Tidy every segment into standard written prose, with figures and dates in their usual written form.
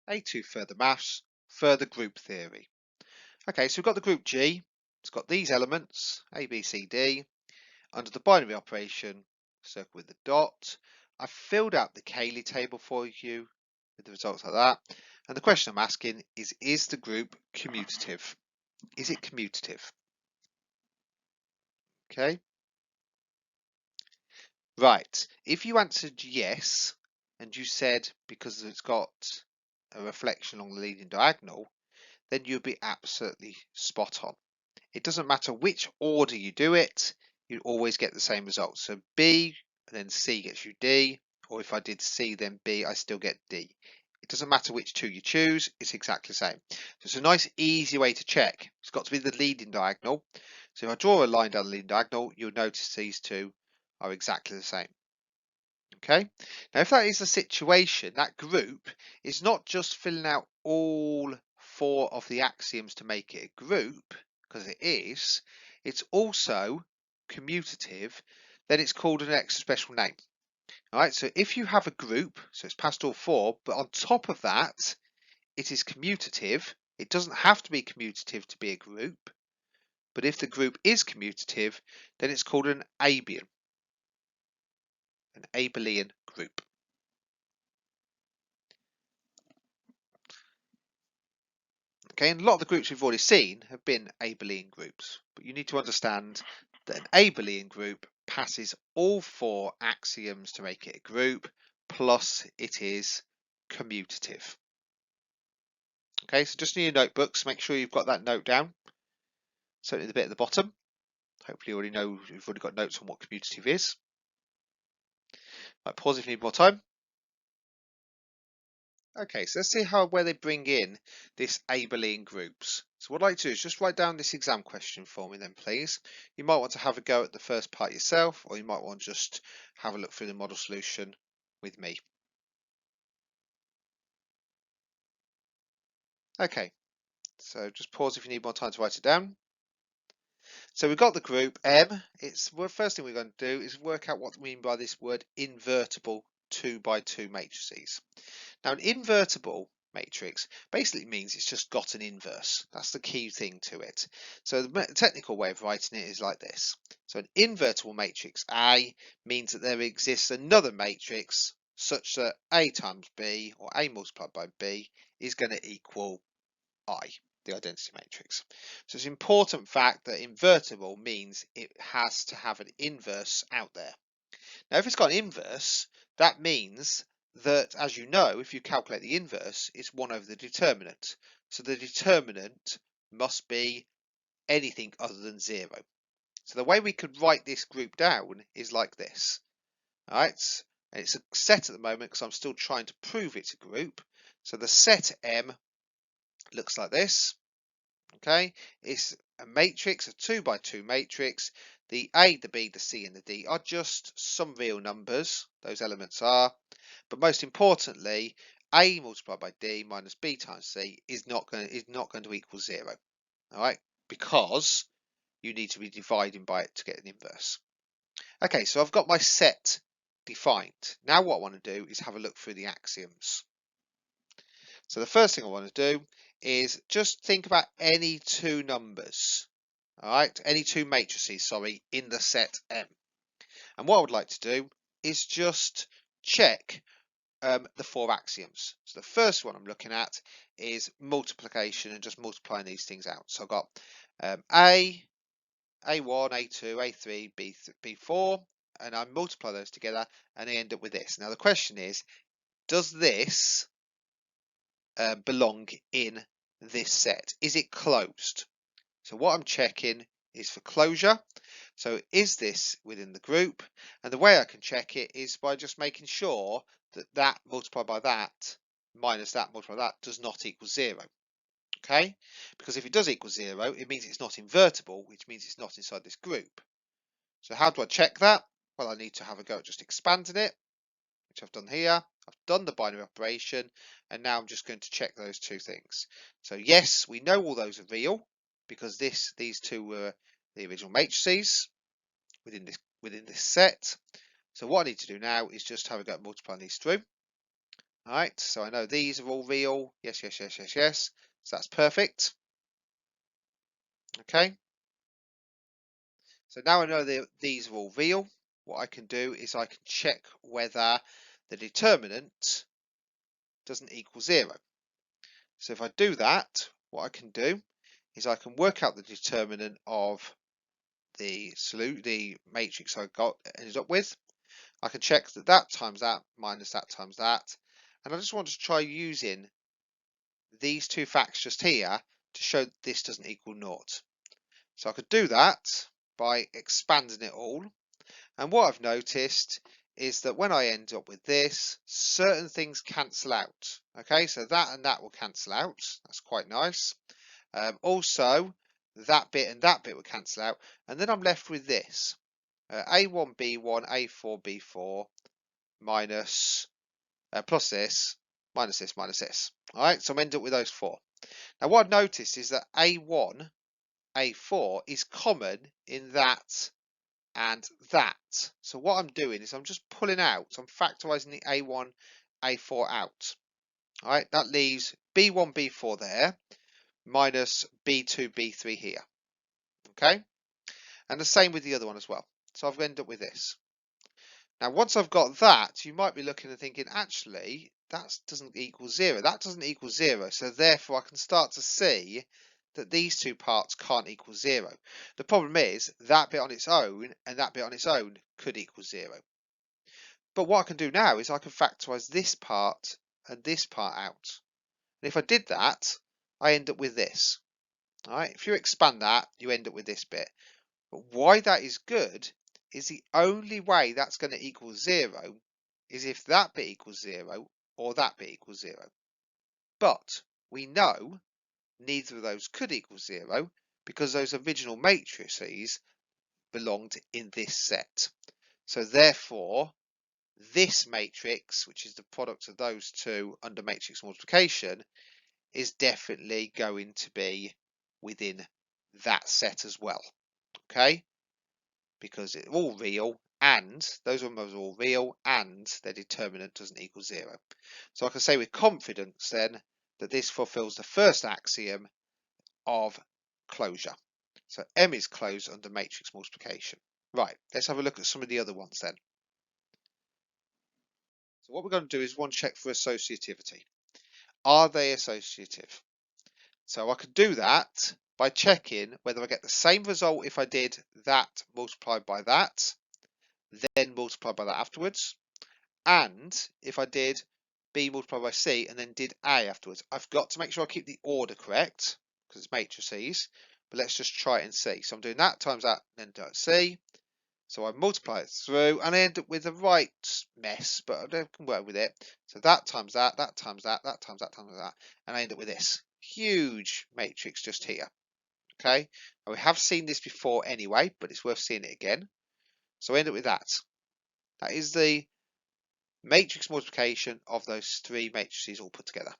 A2 further maths, further group theory. Okay, so we've got the group G. It's got these elements, A, B, C, D. Under the binary operation, circle with the dot. I've filled out the Cayley table for you with the results like that. And the question I'm asking is the group commutative? Is it commutative? Okay. Right. If you answered yes, and you said because it's got a reflection along the leading diagonal, then you'd be absolutely spot on. It doesn't matter which order you do it, you always get the same result. So B and then C gets you D, or if I did C then B, I still get D. It doesn't matter which two you choose, it's exactly the same. So it's a nice easy way to check. It's got to be the leading diagonal. So if I draw a line down the leading diagonal, you'll notice these two are exactly the same. Okay, now if that is the situation, that group is not just filling out all four of the axioms to make it a group, because it is, it's also commutative, then it's called an extra special name. All right, so if you have a group, so it's passed all four, but on top of that, it is commutative. It doesn't have to be commutative to be a group, but if the group is commutative, then it's called an Abelian group. Okay, and a lot of the groups we've already seen have been Abelian groups, but you need to understand that an Abelian group passes all four axioms to make it a group, plus it is commutative. Okay, so just in your notebooks, make sure you've got that note down. Certainly the bit at the bottom. Hopefully you already know, you've already got notes on what commutative is. Right, pause if you need more time. Okay, so let's see where they bring in this Abelian groups. So what I'd like to do is just write down this exam question for me then, please. You might want to have a go at the first part yourself, or you might want to just have a look through the model solution with me. Okay, so just pause if you need more time to write it down. So we've got the group M. Well, first thing we're going to do is work out what we mean by this word invertible 2 by 2 matrices. Now, an invertible matrix basically means it's just got an inverse. That's the key thing to it. So the technical way of writing it is like this. So an invertible matrix A means that there exists another matrix such that A times B, or A multiplied by B, is going to equal I, the identity matrix. So it's an important fact that invertible means it has to have an inverse out there. Now, if it's got an inverse, that means that, as you know, if you calculate the inverse, it's 1 over the determinant. So the determinant must be anything other than 0. So the way we could write this group down is like this. All right, and it's a set at the moment because I'm still trying to prove it's a group. So the set M looks like this. Okay, it's a matrix, a 2 by 2 matrix. The A, the B, the C and the D are just some real numbers, those elements are, but most importantly, A multiplied by D minus B times C is not going to equal 0. All right, because you need to be dividing by it to get an inverse. Okay, so I've got my set defined. Now what I want to do is have a look through the axioms. So the first thing I want to do is just think about any two numbers, all right, any two matrices, sorry, in the set M. And what I would like to do is just check the four axioms. So the first one I'm looking at is multiplication and just multiplying these things out. So I've got A1, A2, A3, B4, and I multiply those together and I end up with this. Now the question is, does this belong in this set? Is it closed? So what I'm checking is for closure. So is this within the group? And the way I can check it is by just making sure that that multiplied by that minus that multiplied by that does not equal 0. Okay, because if it does equal 0, it means it's not invertible, which means it's not inside this group. So how do I check that? Well, I need to have a go at just expanding it, which I've done here. I've done the binary operation, and now I'm just going to check those two things. So yes, we know all those are real because these two were the original matrices within this set. So what I need to do now is just have a go at multiplying these through. All right, so I know these are all real. Yes, yes, yes, yes, yes. So that's perfect. Okay. So now I know that these are all real. What I can do is I can check whether the determinant doesn't equal 0. So if I do that, what I can do is I can work out the determinant of the matrix I ended up with. I can check that that times that minus that times that, and I just want to try using these two facts just here to show that this doesn't equal naught. So I could do that by expanding it all, and what I've noticed is that when I end up with this, certain things cancel out. Okay, so that and that will cancel out. That's quite nice. Also, that bit and that bit will cancel out, and then I'm left with this. A1, B1, A4, B4, minus, plus this, minus this, minus this. Alright, so I'm ending up with those four. Now what I've noticed is that A1, A4 is common in that and that. So what I'm doing is I'm just pulling out, I'm factorising the A1, A4 out. Alright, that leaves B1, B4 there, minus B2, B3 here. Okay, and the same with the other one as well. So I've ended up with this. Now once I've got that, you might be looking and thinking, actually, that doesn't equal 0. That doesn't equal 0, so therefore I can start to see that these two parts can't equal 0. The problem is that bit on its own and that bit on its own could equal 0. But what I can do now is I can factorise this part and this part out. And if I did that, I end up with this. All right, if you expand that, you end up with this bit. But why that is good is the only way that's going to equal 0 is if that bit equals 0 or that bit equals 0. But we know neither of those could equal 0 because those original matrices belonged in this set. So therefore, this matrix, which is the product of those two under matrix multiplication, is definitely going to be within that set as well. Okay, because it's all real and those numbers are all real and their determinant doesn't equal 0. So I can say with confidence then that this fulfills the first axiom of closure. So M is closed under matrix multiplication. Right, let's have a look at some of the other ones then. So what we're going to do is one check for associativity. Are they associative? So I could do that by checking whether I get the same result if I did that multiplied by that, then multiplied by that afterwards, and if I did B multiplied by C and then did A afterwards. I've got to make sure I keep the order correct because it's matrices, but let's just try it and see. So I'm doing that times that, then do C. So I multiply it through and I end up with the right mess, but I can work with it. So that times that, that times that, that times that, times that, and I end up with this huge matrix just here. Okay, now we have seen this before anyway, but it's worth seeing it again. So I end up with that. That is the matrix multiplication of those three matrices all put together.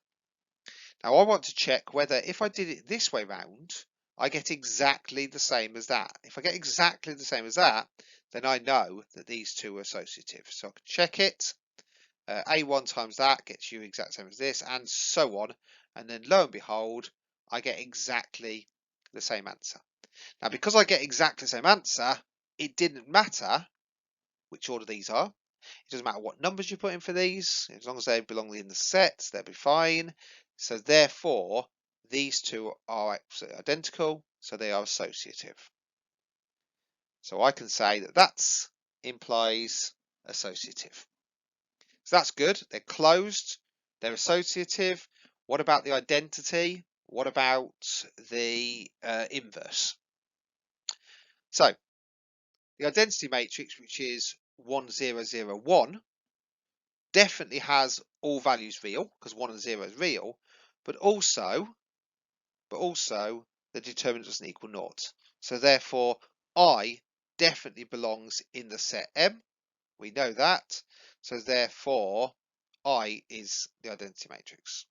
Now I want to check whether if I did it this way round, I get exactly the same as that. If I get exactly the same as that, then I know that these two are associative. So I can check it. A1 times that gets you exact same as this, and so on. And then lo and behold, I get exactly the same answer. Now, because I get exactly the same answer, it didn't matter which order these are. It doesn't matter what numbers you put in for these, as long as they belong in the set, they'll be fine. So therefore, these two are absolutely identical, so they are associative. So I can say that that implies associative. So that's good. They're closed, they're associative. What about the identity? What about the inverse? So the identity matrix, which is 1, 0, 0, 1, definitely has all values real because 1 and 0 is real, but also the determinant doesn't equal naught. So therefore, I definitely belongs in the set M. We know that. So therefore, I is the identity matrix.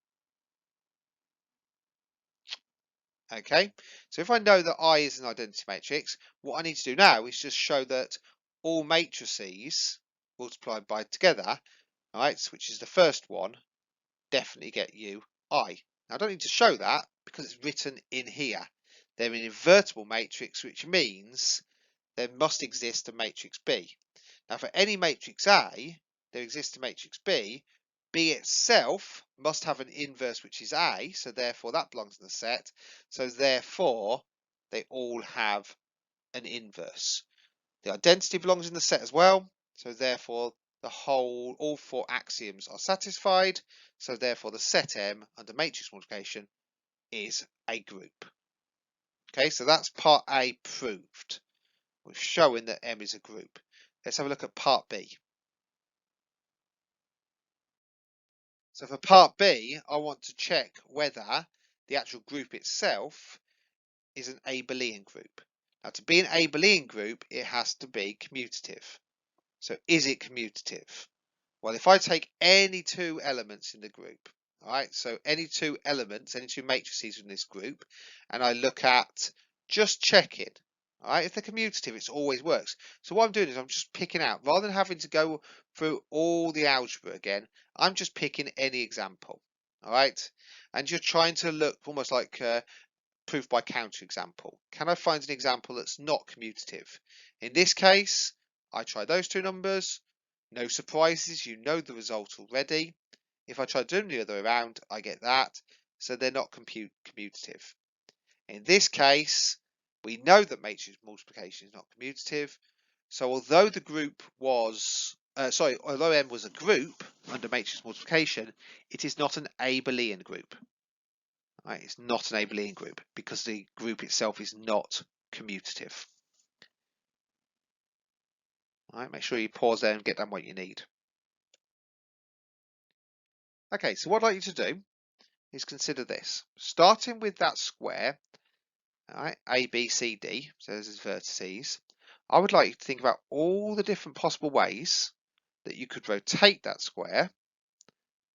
Okay, so if I know that I is an identity matrix, what I need to do now is just show that all matrices multiplied by together, right, which is the first one, definitely get you I. Now I don't need to show that because it's written in here. They're an invertible matrix, which means there must exist a matrix B. Now for any matrix A, there exists a matrix B. B itself must have an inverse which is A, so therefore that belongs in the set. So therefore they all have an inverse. The identity belongs in the set as well, so therefore all four axioms are satisfied, so therefore the set M under matrix multiplication is a group. Okay, so that's part A proved. We're showing that M is a group. Let's have a look at part B. So for part B, I want to check whether the actual group itself is an Abelian group. Now to be an Abelian group, it has to be commutative. So is it commutative? Well, if I take any two elements in the group, all right, so any two elements, any two matrices in this group, and I look at just checking, all right, if they're commutative, it always works. So what I'm doing is I'm just picking out, rather than having to go through all the algebra again, I'm just picking any example, all right, and you're trying to look almost like proof by counterexample. Can I find an example that's not commutative? In this case, I try those two numbers. No surprises, you know the result already. If I try doing the other way around, I get that. So they're not commutative. In this case, we know that matrix multiplication is not commutative. So although the group was, although M was a group under matrix multiplication, it is not an Abelian group. Right, it's not an Abelian group because the group itself is not commutative. All right, make sure you pause there and get done what you need. Okay, so what I'd like you to do is consider this. Starting with that square, all right, A, B, C, D, so those are vertices, I would like you to think about all the different possible ways that you could rotate that square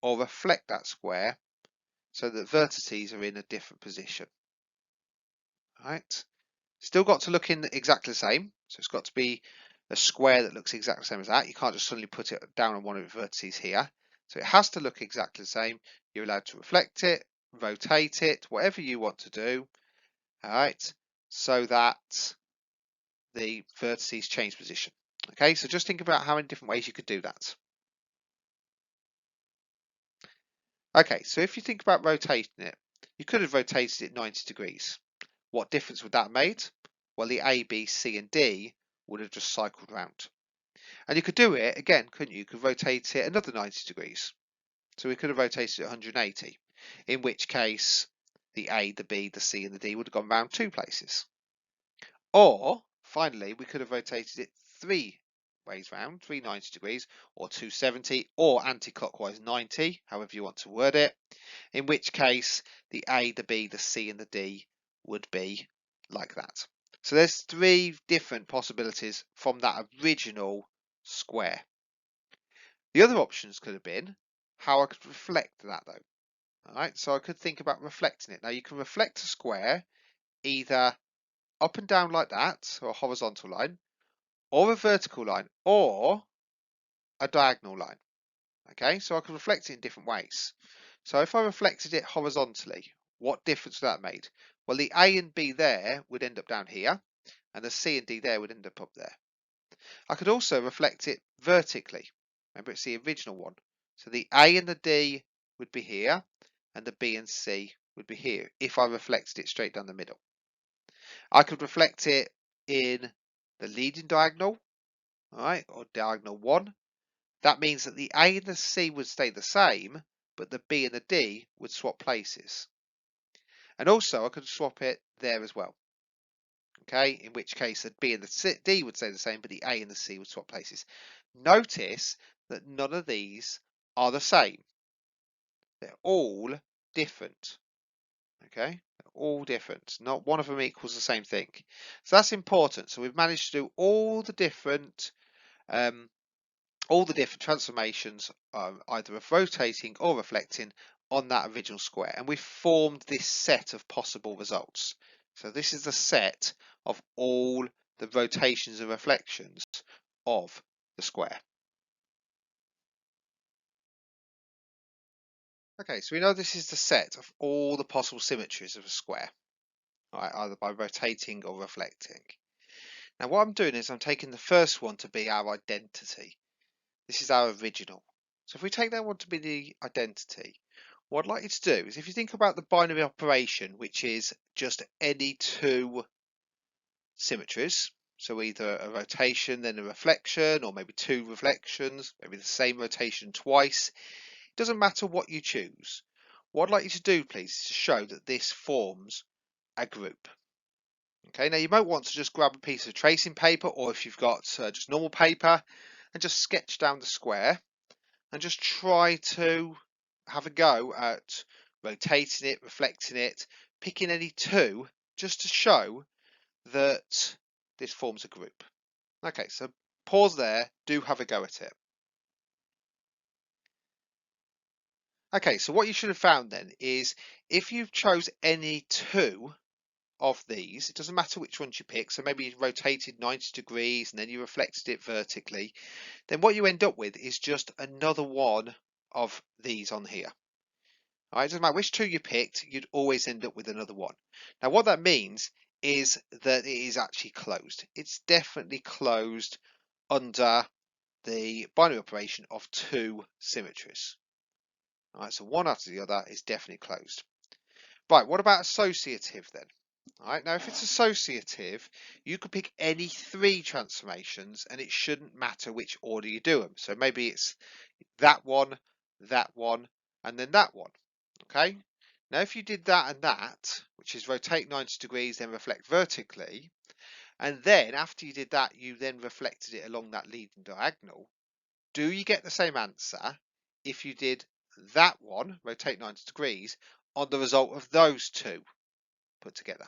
or reflect that square so that vertices are in a different position. All right, still got to look in exactly the same, so it's got to be a square that looks exactly the same as that. You can't just suddenly put it down on one of the vertices here. So it has to look exactly the same. You're allowed to reflect it, rotate it, whatever you want to do. All right, so that the vertices change position. Okay, so just think about how many different ways you could do that. Okay, so if you think about rotating it, you could have rotated it 90 degrees. What difference would that have made? Well, the A, B, C, and D would have just cycled round. And you could do it again, couldn't you? You could rotate it another 90 degrees. So we could have rotated it 180, in which case the A, the B, the C, and the D would have gone round two places. Or, finally, we could have rotated it three ways round, 390 degrees, or 270, or anti-clockwise 90, however you want to word it, in which case the A, the B, the C, and the D would be like that. So there's three different possibilities from that original square. The other options could have been how I could reflect that though. All right, so I could think about reflecting it. Now you can reflect a square either up and down like that, so a horizontal line, or a vertical line, or a diagonal line. Okay, so I could reflect it in different ways. So if I reflected it horizontally, what difference would that made? Well, the A and B there would end up down here, and the C and D there would end up there. I could also reflect it vertically. Remember, it's the original one. So the A and the D would be here, and the B and C would be here if I reflected it straight down the middle. I could reflect it in the leading diagonal, all right, or diagonal 1. That means that the A and the C would stay the same, but the B and the D would swap places. And also I could swap it there as well. Okay, in which case the B and the D would stay the same, but the A and the C would swap places. Notice that none of these are the same. They're all different. Okay, they're all different. Not one of them equals the same thing. So that's important. So we've managed to do all the different transformations, either of rotating or reflecting on that original square, and we've formed this set of possible results. So this is the set of all the rotations and reflections of the square. Okay, so we know this is the set of all the possible symmetries of a square, right, either by rotating or reflecting. Now what I'm doing is I'm taking the first one to be our identity. This is our original. So if we take that one to be the identity, what I'd like you to do is if you think about the binary operation, which is just any two symmetries, so either a rotation then a reflection, or maybe two reflections, maybe the same rotation twice, it doesn't matter what you choose. What I'd like you to do, please, is to show that this forms a group. Okay, now you might want to just grab a piece of tracing paper, or if you've got just normal paper, and just sketch down the square and just try to have a go at rotating it, reflecting it, picking any two just to show that this forms a group. Okay, so pause there, do have a go at it. Okay, so what you should have found then is if you chose any two of these, it doesn't matter which ones you pick, so maybe you rotated 90 degrees and then you reflected it vertically, then what you end up with is just another one of these on here. All right, it doesn't matter which two you picked, you'd always end up with another one. Now what that means is that it is actually closed. It's definitely closed under the binary operation of two symmetries. All right, so one after the other is definitely closed. Right, what about associative then? All right, now if it's associative, you could pick any three transformations and it shouldn't matter which order you do them. So maybe it's that one, and then that one. Okay, now if you did that and that, which is rotate 90 degrees, then reflect vertically, and then after you did that, you then reflected it along that leading diagonal, do you get the same answer if you did that one, rotate 90 degrees, on the result of those two put together?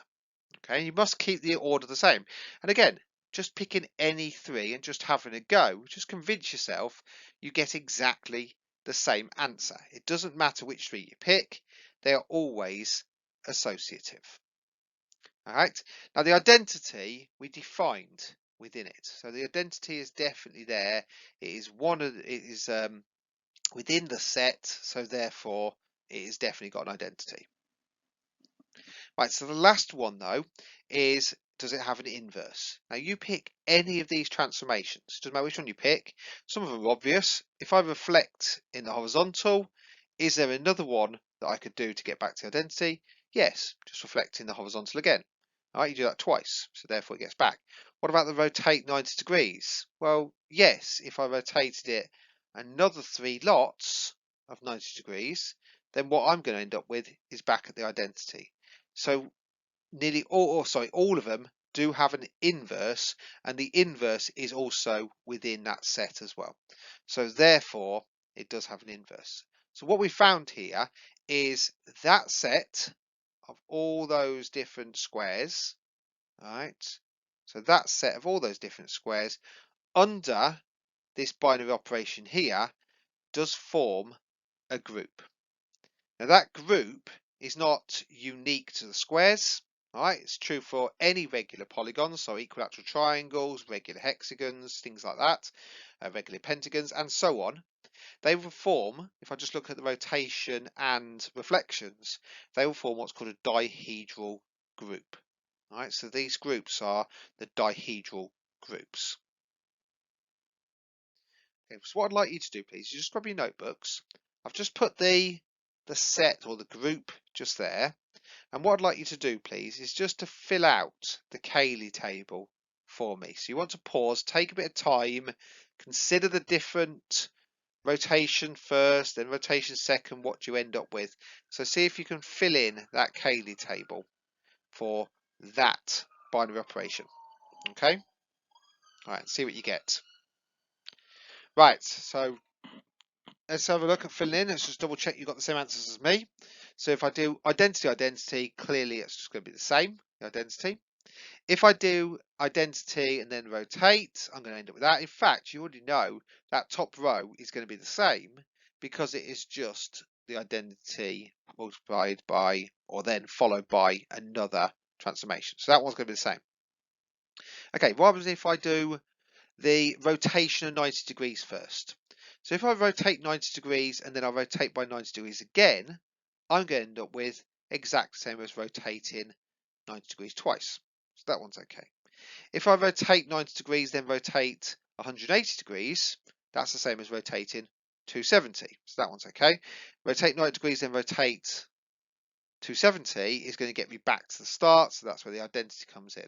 Okay, you must keep the order the same. And again, just picking any three and just having a go, just convince yourself you get exactly the same answer. It doesn't matter which three you pick, they are always associative. All right, now the identity we defined within it. So the identity is definitely there. It is within the set, so therefore it has definitely got an identity. Right, so the last one though is, does it have an inverse? Now you pick any of these transformations, doesn't matter which one you pick. Some of them are obvious. If I reflect in the horizontal, is there another one that I could do to get back to the identity? Yes, just reflect in the horizontal again. All right, you do that twice, so therefore it gets back. What about the rotate 90 degrees? Well, yes, if I rotated it another three lots of 90 degrees, then what I'm going to end up with is back at the identity. So nearly all of them do have an inverse, and the inverse is also within that set as well. So therefore, it does have an inverse. So what we found here is that set of all those different squares, right? So that set of all those different squares under this binary operation here does form a group. Now that group is not unique to the squares. All right, it's true for any regular polygons, so equilateral triangles, regular hexagons, things like that, regular pentagons, and so on. They will form, if I just look at the rotation and reflections, they will form what's called a dihedral group. All right, so these groups are the dihedral groups. Okay, so what I'd like you to do, please, is just grab your notebooks. I've just put the set or the group just there. And what I'd like you to do, please, is just to fill out the Cayley table for me. So you want to pause, take a bit of time, consider the different rotation first, then rotation second, what do you end up with? So see if you can fill in that Cayley table for that binary operation. Okay? All right, see what you get. Right, so let's have a look at filling in. Let's just double check you've got the same answers as me. So if I do identity, clearly it's just going to be the same, the identity. If I do identity and then rotate, I'm going to end up with that. In fact, you already know that top row is going to be the same because it is just the identity multiplied by or then followed by another transformation. So that one's going to be the same. Okay, what happens if I do the rotation of 90 degrees first? So if I rotate 90 degrees and then I rotate by 90 degrees again, I'm going to end up with exactly the same as rotating 90 degrees twice. So that one's okay. If I rotate 90 degrees, then rotate 180 degrees, that's the same as rotating 270. So that one's okay. Rotate 90 degrees, then rotate 270 is going to get me back to the start. So that's where the identity comes in.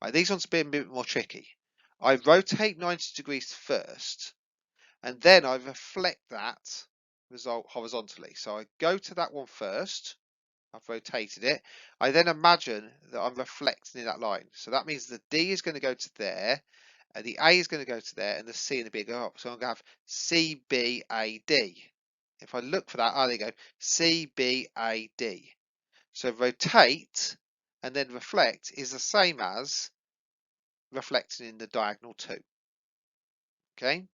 Right, these ones have been a bit more tricky. I rotate 90 degrees first, and then I reflect that result horizontally. So I go to that one first. I've rotated it. I then imagine that I'm reflecting in that line. So that means the D is going to go to there, and the A is going to go to there, and the C and the B go up. So I'm going to have CBAD. If I look for that, there you go, CBAD. So rotate and then reflect is the same as reflecting in the diagonal 2. Okay,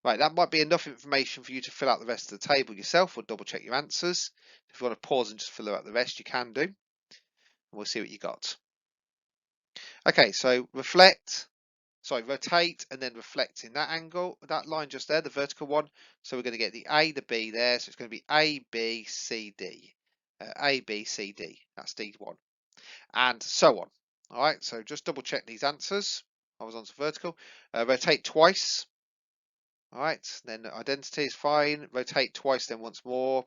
right, that might be enough information for you to fill out the rest of the table yourself or double check your answers. If you want to pause and just fill out the rest, you can do. We'll see what you got. Okay, so rotate and then reflect in that angle, that line just there, the vertical one. So we're going to get the A, the B there. So it's going to be A, B, C, D. A, B, C, D. That's D1. And so on. All right, so just double check these answers. Horizontal, vertical. Rotate twice. All right, then identity is fine. Rotate twice, then once more.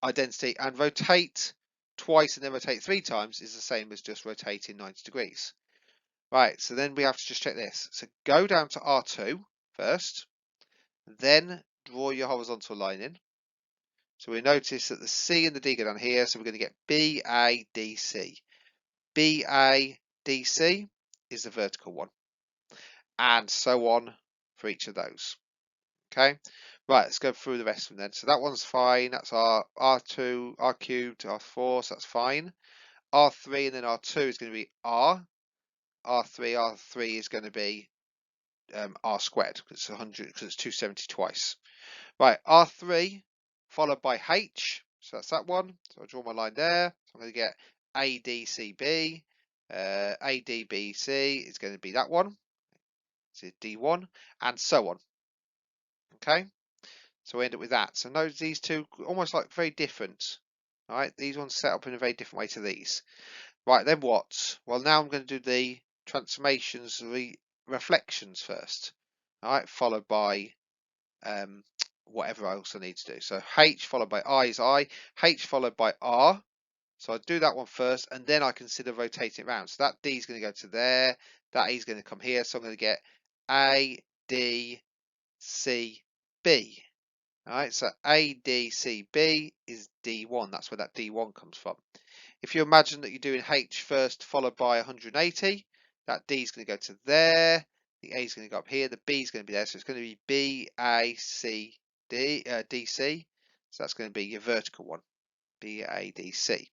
Identity and rotate twice and then rotate 3 times is the same as just rotating 90 degrees. Right, so then we have to just check this. So go down to R2 first, then draw your horizontal line in. So we notice that the C and the D go down here, so we're going to get BADC. BADC is the vertical one, and so on for each of those. Okay, right, let's go through the rest of them then. So that one's fine. That's our R2, R cubed, R4, so that's fine. R3 and then R2 is going to be R. R3 is going to be R squared because it's 100 because it's 270 twice. Right, R3 followed by H. So that's that one. So I'll draw my line there. So I'm going to get ADCB. ADBC is going to be that one. So D1 and so on. Okay. So we end up with that. So notice these two almost like very different. All right, these ones set up in a very different way to these. Right, then what? Well, now I'm going to do the transformations, the reflections first. All right, followed by whatever else I need to do. So H followed by I is I, H followed by R. So I do that one first, and then I consider rotating it around. So that D is going to go to there, that E is going to come here. So I'm going to get A, D, C, B. All right, so A, D, C, B is D1. That's where that D1 comes from. If you imagine that you're doing H first followed by 180, that D is going to go to there, the A is going to go up here, the B is going to be there, so it's going to be B, A, C, D, DC. So that's going to be your vertical one, B, A, D, C.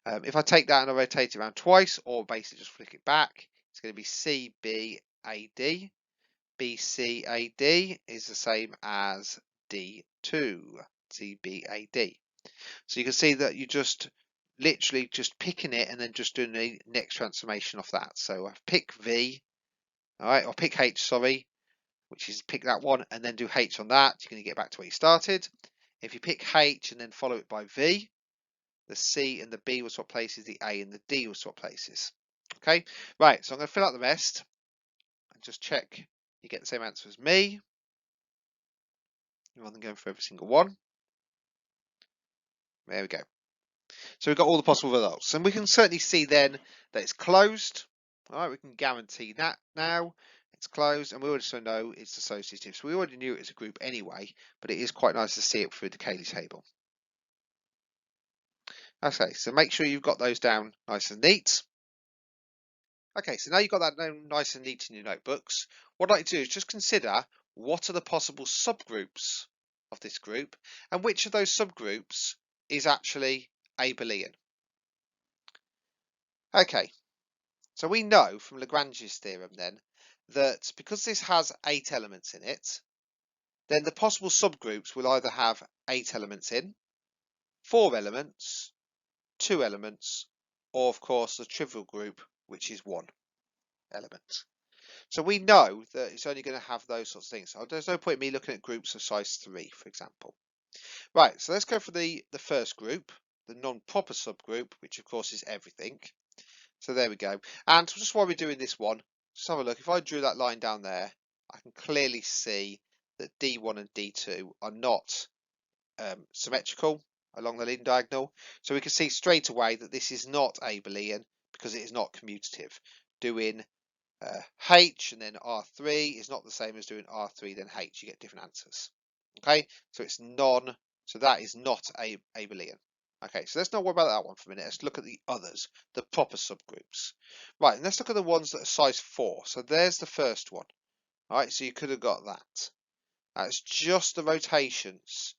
If I take that and I rotate it around twice, or basically just flick it back, it's going to be C, B, A, D. B, C, A, D is the same as D2, C, B, A, D. So you can see that you just literally just picking it and then just doing the next transformation off that. So I pick V, all right, or pick H, sorry, which is pick that one and then do H on that. You're going to get back to where you started. If you pick H and then follow it by V, the C and the B will swap places, the A and the D will swap places. Okay, right, so I'm going to fill out the rest and just check you get the same answer as me rather than going for every single one. There we go. So we've got all the possible results, and we can certainly see then that it's closed. All right, we can guarantee that now it's closed, and we also know it's associative. So we already knew it was a group anyway, but it is quite nice to see it through the Cayley table. Okay, so make sure you've got those down nice and neat. Okay, so now you've got that down nice and neat in your notebooks. What I'd like to do is just consider what are the possible subgroups of this group, and which of those subgroups is actually Abelian. Okay, so we know from Lagrange's theorem then that because this has 8 elements in it, then the possible subgroups will either have 8 elements in, 4 elements, 2 elements, or of course the trivial group, which is 1 element. So we know that it's only going to have those sorts of things. So there's no point in me looking at groups of size 3, for example. Right, so let's go for the first group, the non-proper subgroup, which of course is everything. So there we go. And just while we're doing this one, just have a look. If I drew that line down there, I can clearly see that D1 and D2 are not symmetrical along the line diagonal. So we can see straight away that this is not Abelian because it is not commutative. Doing H and then R3 is not the same as doing R3 then H. You get different answers. Okay, so it's so that is not Abelian. Okay, so let's not worry about that one for a minute. Let's look at the others, the proper subgroups. Right, and let's look at the ones that are size 4. So there's the first one. All right, so you could have got that. That's just the rotations.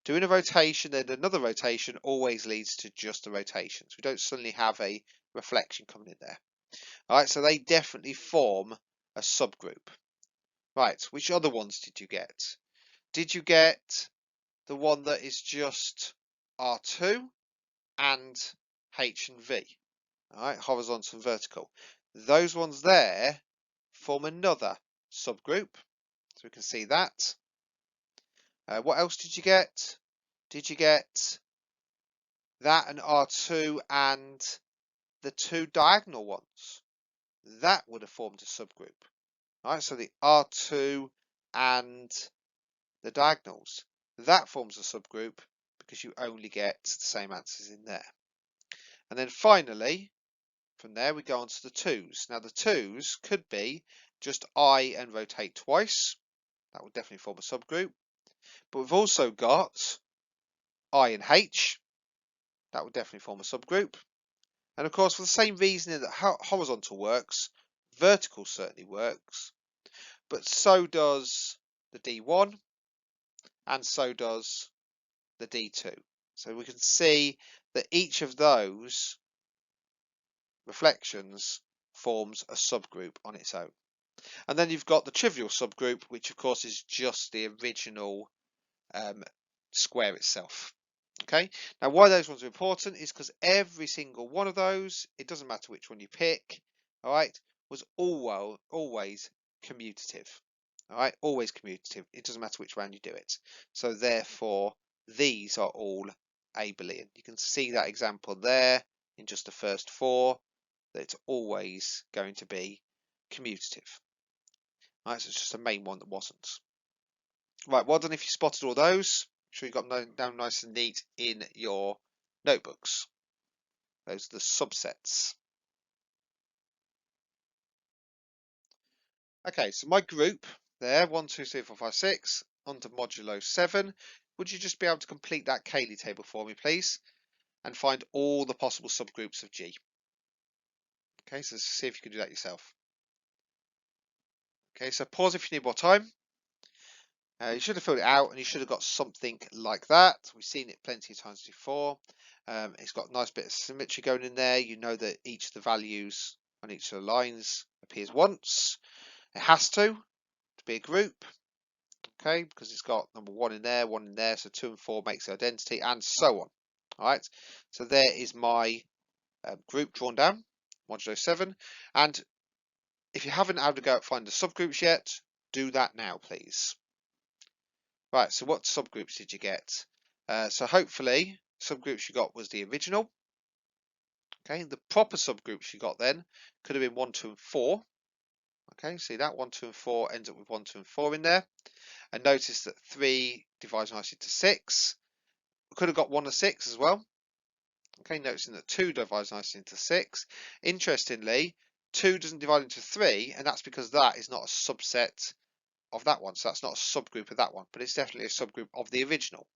Doing a rotation and another rotation always leads to just a rotation. So we don't suddenly have a reflection coming in there. All right, so they definitely form a subgroup. Right, which other ones did you get? Did you get the one that is just R2 and H and V? All right, horizontal and vertical. Those ones there form another subgroup. So we can see that. What else did you get? Did you get that and R2 and the 2 diagonal ones? That would have formed a subgroup. All right, so the R2 and the diagonals, that forms a subgroup because you only get the same answers in there. And then finally, from there we go on to the 2's. Now the 2's could be just I and rotate twice. That would definitely form a subgroup. But we've also got I and H. That would definitely form a subgroup. And of course, for the same reasoning that horizontal works, vertical certainly works. But so does the D1 and so does the D2. So we can see that each of those reflections forms a subgroup on its own. And then you've got the trivial subgroup, which of course is just the original square itself. Okay, now why those ones are important is because every single one of those, it doesn't matter which one you pick, all right, was always commutative. All right, always commutative. It doesn't matter which round you do it. So therefore, these are all Abelian. You can see that example there in just the first 4, that it's always going to be commutative. All right, so it's just the main one that wasn't. Right, well done if you spotted all those. Make sure you got them down nice and neat in your notebooks. Those are the subsets. Okay, so my group there, 1, 2, 3, 4, 5, 6, onto modulo 7. Would you just be able to complete that Cayley table for me, please? And find all the possible subgroups of G. Okay, so let's see if you can do that yourself. Okay, so pause if you need more time. You should have filled it out and you should have got something like that. We've seen it plenty of times before. It's got a nice bit of symmetry going in there. You know that each of the values on each of the lines appears once. It has to be a group, okay, because it's got number 1 in there, 1 in there, so 2 and 4 makes the identity, and so on. All right, so there is my group drawn down, modulo 7. And if you haven't had to go out and find the subgroups yet, do that now, please. Right, so what subgroups did you get? So hopefully, subgroups you got was the original. Okay, the proper subgroups you got then could have been 1, 2, and 4. Okay, see that 1, 2, and 4 ends up with 1, 2, and 4 in there. And notice that 3 divides nicely to 6. We could have got 1 and 6 as well. Okay, noticing that 2 divides nicely into 6. Interestingly, 2 doesn't divide into 3, and that's because that is not a subset of that one. So that's not a subgroup of that one, but it's definitely a subgroup of the original.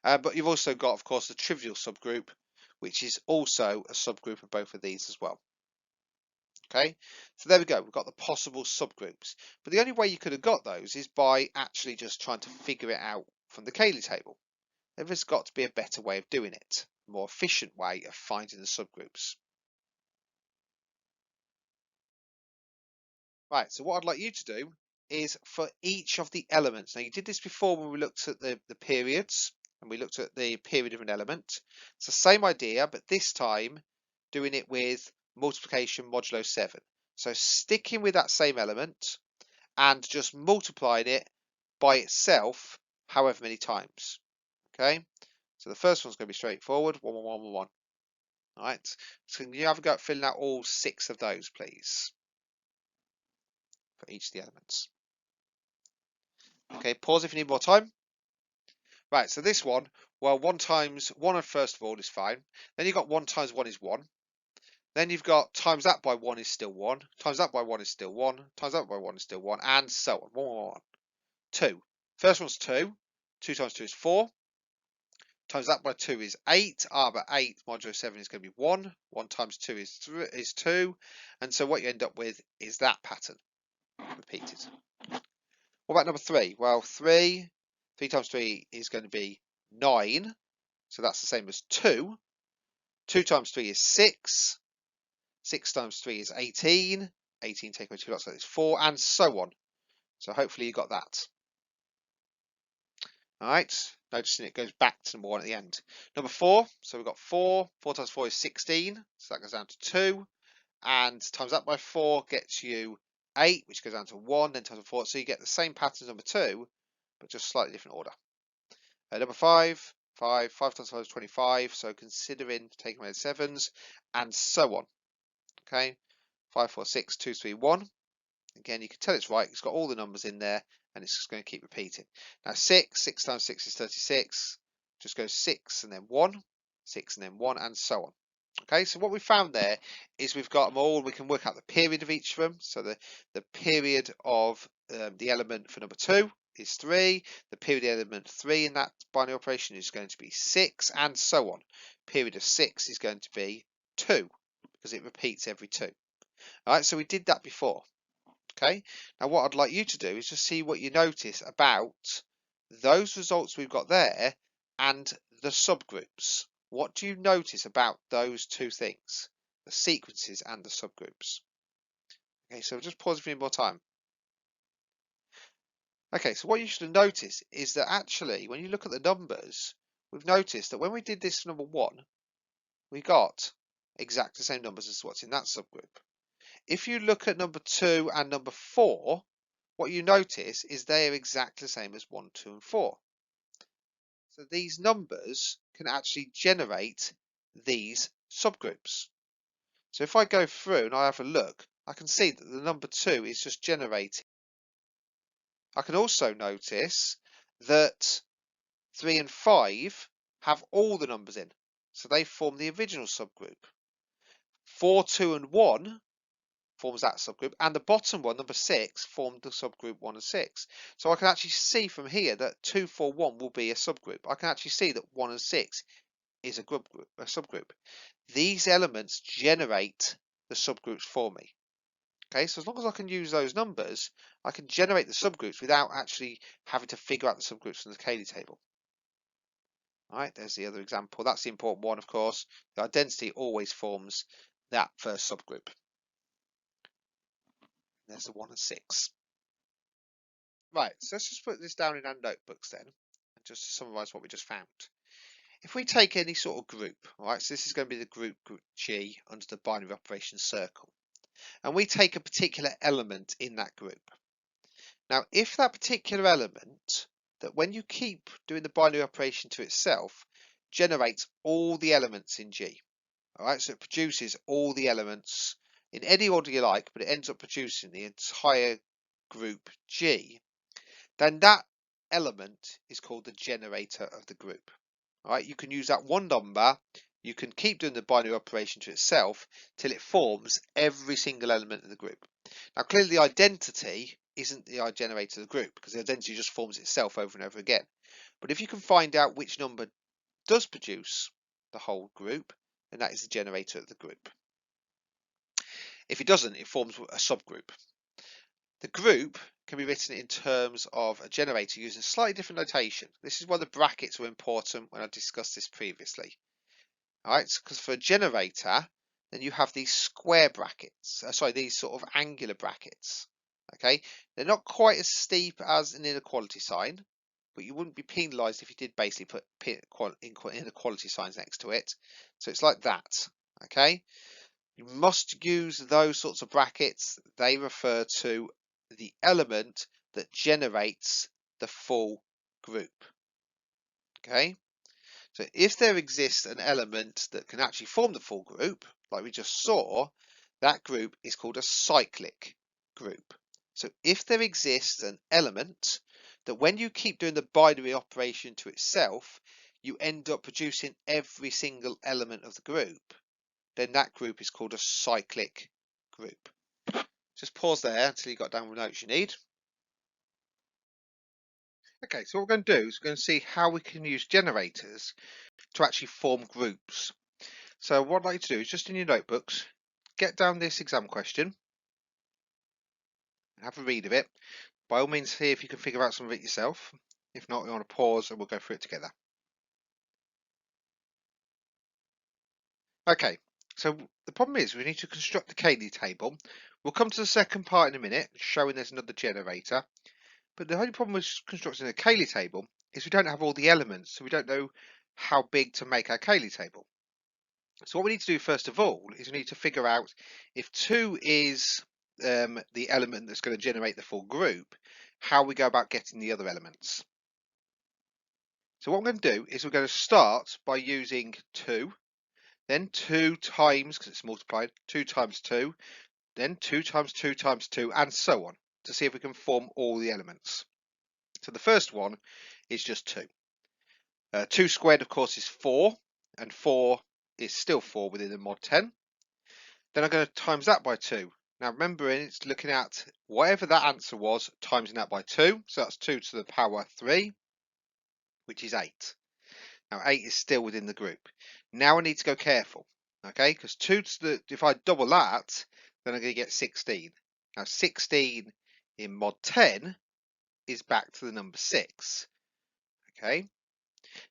But you've also got, of course, the trivial subgroup, which is also a subgroup of both of these as well. Okay, so there we go. We've got the possible subgroups. But the only way you could have got those is by actually just trying to figure it out from the Cayley table. There has got to be a better way of doing it, a more efficient way of finding the subgroups. Right, so what I'd like you to do is for each of the elements. Now you did this before when we looked at the periods and we looked at the period of an element. It's the same idea, but this time doing it with multiplication modulo 7. So sticking with that same element and just multiplying it by itself however many times. Okay, so the first one's going to be straightforward, 1, 1, 1, 1, 1. All right, so can you have a go at filling out all 6 of those, please, for each of the elements? Okay, pause if you need more time. Right, so this one, well, 1 times 1 first of all is fine. Then you've got 1 times 1 is 1. Then you've got times that by 1 is still 1. Times that by 1 is still 1. Times that by 1 is still 1, and so on. 1, 1, 1. 2. First one's 2. 2 times 2 is 4. Times that by 2 is 8. But 8 modulo 7 is going to be 1. 1 times 2 is 2. And so what you end up with is that pattern repeated. What about number 3? Well, 3 times 3 is going to be 9. So that's the same as 2. 2 times 3 is 6. 6 times 3 is 18. 18 take away 2 lots, so it's 4, and so on. So hopefully you got that. All right, noticing it goes back to number 1 at the end. Number 4, so we've got 4. 4 times 4 is 16, so that goes down to 2. And times that by 4 gets you 8, which goes down to 1, then times by 4. So you get the same pattern as number 2, but just slightly different order. Number 5 times 5 is 25, so considering taking away the 7s, and so on. Okay, 5, 4, 6, 2, 3, 1. Again, you can tell it's right. It's got all the numbers in there, and it's just going to keep repeating. Now 6 times 6 is 36. Just go 6 and then 1, 6 and then 1, and so on. Okay, so what we found there is we've got them all. We can work out the period of each of them. So the period of the element for number 2 is 3. The period of element 3 in that binary operation is going to be 6, and so on. Period of 6 is going to be 2 because it repeats every 2. All right, so we did that before. Okay, now what I'd like you to do is just see what you notice about those results we've got there and the subgroups. What do you notice about those two things, the sequences and the subgroups? Okay, so just pause for a more time. Okay, so what you should have noticed is that actually when you look at the numbers, we've noticed that when we did this for number 1, we got exactly the same numbers as what's in that subgroup. If you look at number 2 and number 4, what you notice is they are exactly the same as 1, 2, and 4. So these numbers can actually generate these subgroups. So if I go through and I have a look, I can see that the number 2 is just generating. I can also notice that 3 and 5 have all the numbers in. So they form the original subgroup. 4, 2, and 1 forms that subgroup, and the bottom one, number 6, formed the subgroup 1 and 6. So I can actually see from here that 2, 4, 1 will be a subgroup. I can actually see that 1 and 6 is a subgroup. These elements generate the subgroups for me. Okay, so as long as I can use those numbers, I can generate the subgroups without actually having to figure out the subgroups from the Cayley table. All right, there's the other example. That's the important one, of course. The identity always forms that first subgroup. There's the 1 and 6. Right, so let's just put this down in our notebooks then, and just to summarise what we just found. If we take any sort of group, all right, so this is going to be the group G under the binary operation circle, and we take a particular element in that group. Now, if that particular element, that when you keep doing the binary operation to itself, generates all the elements in G, all right, so it produces all the elements in any order you like, but it ends up producing the entire group G, then that element is called the generator of the group. All right, you can use that one number, you can keep doing the binary operation to itself till it forms every single element of the group. Now clearly the identity isn't the generator of the group because the identity just forms itself over and over again. But if you can find out which number does produce the whole group, then that is the generator of the group. If it doesn't, it forms a subgroup. The group can be written in terms of a generator using a slightly different notation. This is why the brackets were important when I discussed this previously. Alright, because for a generator, then you have these square brackets, these sort of angular brackets. Okay, they're not quite as steep as an inequality sign, but you wouldn't be penalised if you did basically put inequality signs next to it. So it's like that. Okay, You must use those sorts of brackets. They refer to the element that generates the full group. Okay, so if there exists an element that can actually form the full group, like we just saw, that group is called a cyclic group. So if there exists an element that when you keep doing the binary operation to itself, you end up producing every single element of the group, then that group is called a cyclic group. Just pause there until you got down the notes you need. Okay, so what we're going to do is we're going to see how we can use generators to actually form groups. So what I'd like to do is just in your notebooks, get down this exam question, have a read of it. By all means, see if you can figure out some of it yourself. If not, we want to pause and we'll go through it together. Okay, so the problem is we need to construct the Cayley table. We'll come to the second part in a minute, showing there's another generator. But the only problem with constructing a Cayley table is we don't have all the elements, so we don't know how big to make our Cayley table. So what we need to do first of all is we need to figure out if 2 is the element that's going to generate the full group, how we go about getting the other elements. So what I'm going to do is we're going to start by using 2, then 2 times, because it's multiplied, 2 times 2, then 2 times 2 times 2, and so on, to see if we can form all the elements. So the first one is just 2. 2 squared, of course, is 4, and 4 is still 4 within the mod 10. Then I'm going to times that by 2. Now remembering it's looking at whatever that answer was, timesing that by 2. So that's 2 to the power 3, which is 8. Now 8 is still within the group. Now I need to go careful, okay? Because 2 to the, if I double that, then I'm going to get 16. Now 16 in mod 10 is back to the number 6, okay?